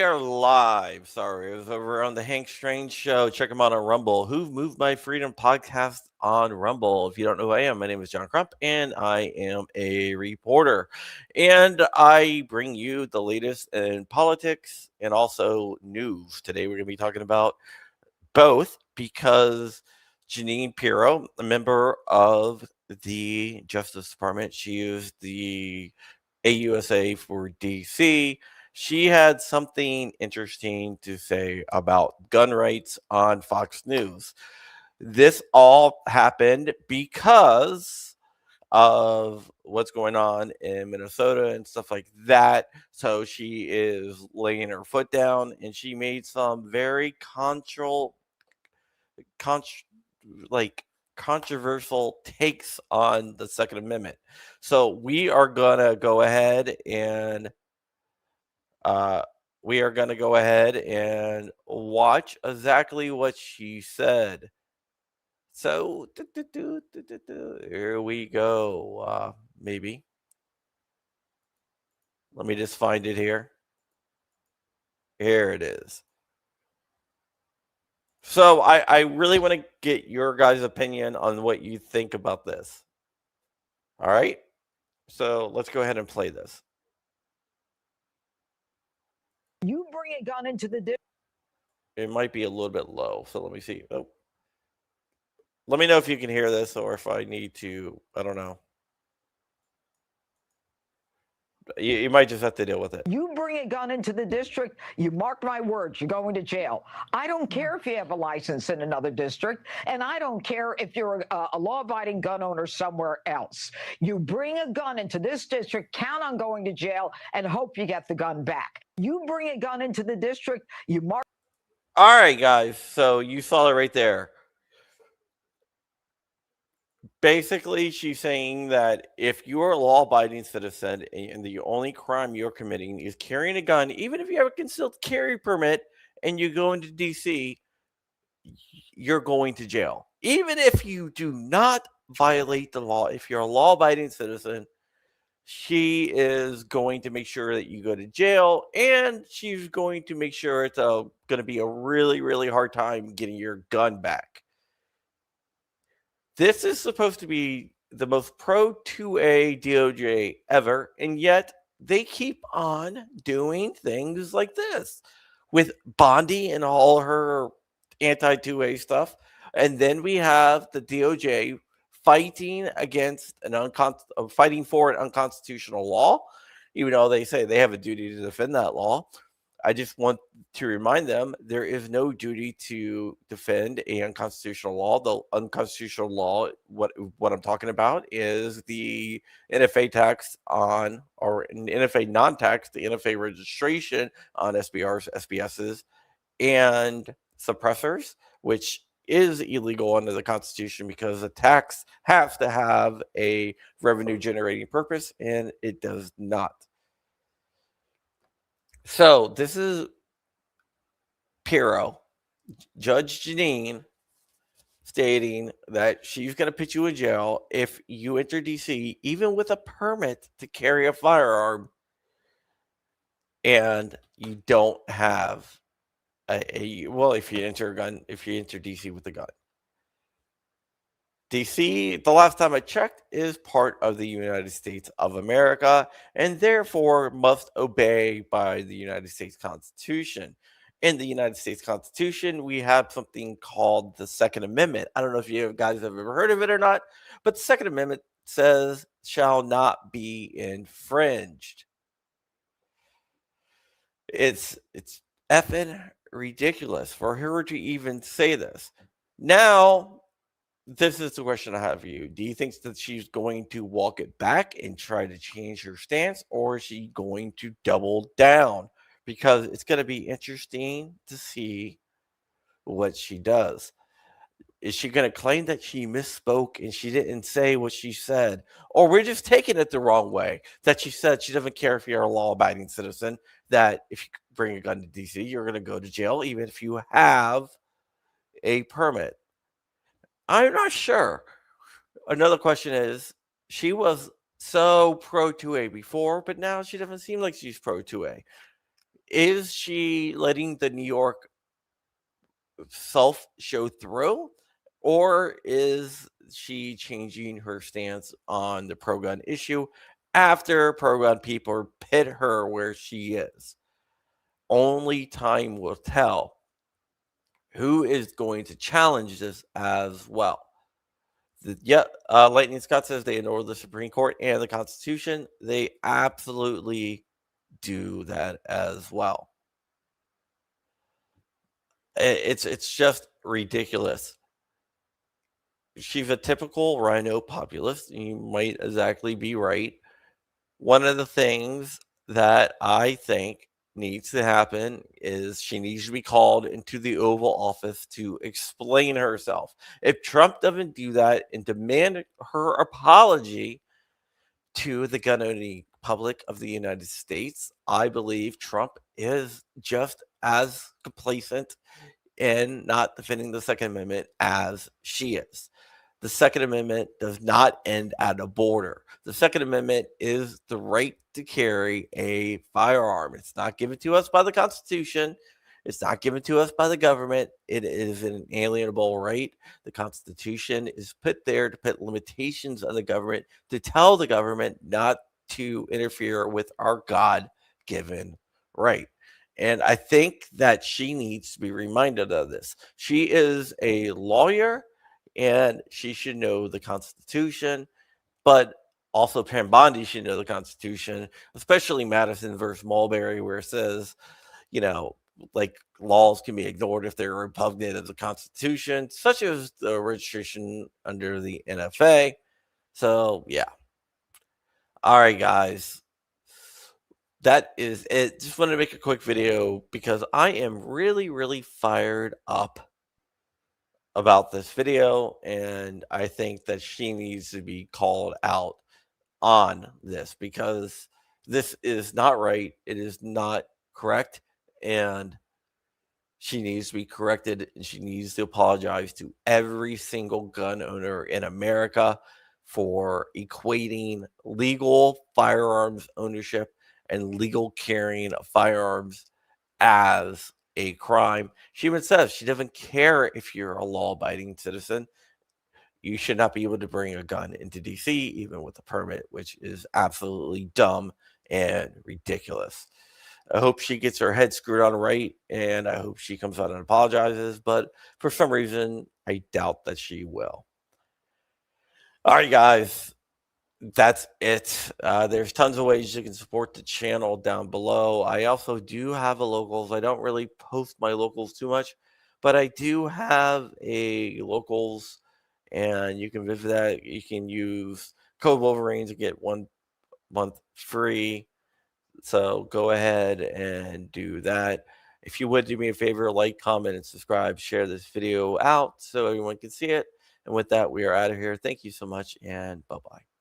are live. Sorry, it was over on the Hank Strange Show. Check them out on Rumble. Who Moved My Freedom podcast on Rumble. If you don't know who I am, my name is John Crump, and I am a reporter. And I bring you the latest in politics and also news. Today, we're going to be talking about both because Janine Piro, a member of the Justice Department, she is the AUSA for DC. She had something interesting to say about gun rights on Fox News. This all happened because of what's going on in Minnesota and stuff like that. So she is laying her foot down and she made some very like controversial takes on the Second Amendment. So we are gonna go ahead and uh, watch exactly what she said. So here we go. Maybe let me just find it here. Here it is. So I really want to get your guys' opinion on what you think about this. All right. So let's go ahead and play this. You bring a gun into the It might be a little bit low. So let me see. Oh. Let me know if you can hear this or if I need to. I don't know. You might just have to deal with it. You bring a gun into the district, you mark my words, you're going to jail. I don't care if you have a license in another district, and I don't care if you're a law-abiding gun owner somewhere else. You bring a gun into this district, count on going to jail, and hope you get the gun back. You bring a gun into the district, you mark. All right, guys. So you saw it right there. Basically, she's saying that if you're a law-abiding citizen and the only crime you're committing is carrying a gun, even if you have a concealed carry permit and you go into DC, you're going to jail. Even if you do not violate the law, if you're a law-abiding citizen, she is going to make sure that you go to jail, and she's going to make sure it's going to be a really, really hard time getting your gun back. This is supposed to be the most pro 2A DOJ ever, and yet they keep on doing things like this with Bondi and all her anti 2A stuff. And then we have the DOJ fighting against fighting for an unconstitutional law, even though they say they have a duty to defend that law. I just want to remind them there is no duty to defend a unconstitutional law. The unconstitutional law, what I'm talking about, is the NFA tax on, or an NFA non-tax, the NFA registration on SBRs, SBSs, and suppressors, which is illegal under the Constitution because a tax has to have a revenue generating purpose, and it does not. So this is Piro, Judge Janine, stating that she's going to put you in jail if you enter DC, even with a permit to carry a firearm, and you don't have if you enter DC with a gun. DC, the last time I checked, is part of the United States of America and therefore must obey by the United States Constitution. In the United States Constitution, we have something called the Second Amendment. I don't know if you guys have ever heard of it or not, but the Second Amendment says shall not be infringed. It's effing ridiculous for her to even say this. Now, this is the question I have for you. Do you think that she's going to walk it back and try to change her stance, or is she going to double down? Because it's going to be interesting to see what she does. Is she going to claim that she misspoke and she didn't say what she said? Or we're just taking it the wrong way, that she said she doesn't care if you're a law-abiding citizen, that if you bring a gun to DC, you're going to go to jail, even if you have a permit. I'm not sure. Another question is, she was so pro 2A before, but now she doesn't seem like she's pro 2A. is she letting the New York self show through, or is she changing her stance on the pro gun issue after pro gun people pit her where she is? Only time will tell who is going to challenge this as well. Lightning Scott says they ignore the Supreme Court and the Constitution. They absolutely do that as well. It's just ridiculous. She's a typical rhino populist. You might exactly be right. One of the things that I think needs to happen is she needs to be called into the Oval Office to explain herself. If Trump doesn't do that and demand her apology to the gun owning public of the United States, I believe Trump is just as complacent in not defending the Second Amendment as she is. The Second Amendment does not end at a border. The Second Amendment is the right to carry a firearm. It's not given to us by the Constitution. It's not given to us by the government. It is an inalienable right. The Constitution is put there to put limitations on the government, to tell the government not to interfere with our God given right. And I think that she needs to be reminded of this. She is a lawyer and she should know the Constitution, but also Pam Bondi should know the Constitution, especially Madison versus Mulberry, where it says, like laws can be ignored if they're repugnant of the Constitution, such as the registration under the NFA. So, yeah. All right, guys. That is it. Just wanted to make a quick video because I am really, really fired up about this video, and I think that she needs to be called out on this because this is not right. It is not correct, and she needs to be corrected, and she needs to apologize to every single gun owner in America for equating legal firearms ownership and legal carrying of firearms as a crime. She even says she doesn't care if you're a law-abiding citizen. You should not be able to bring a gun into DC, even with a permit, which is absolutely dumb and ridiculous. I hope she gets her head screwed on right, and I hope she comes out and apologizes, but for some reason, I doubt that she will. All right, guys, that's it. There's tons of ways you can support the channel down below. I also do have a locals. I don't really post my locals too much, but I do have a locals, and you can visit that. You can use code Wolverine to get 1 month free. So go ahead and do that. If you would do me a favor, like, comment, and subscribe, share this video out so everyone can see it. And with that, we are out of here. Thank you so much, and bye-bye.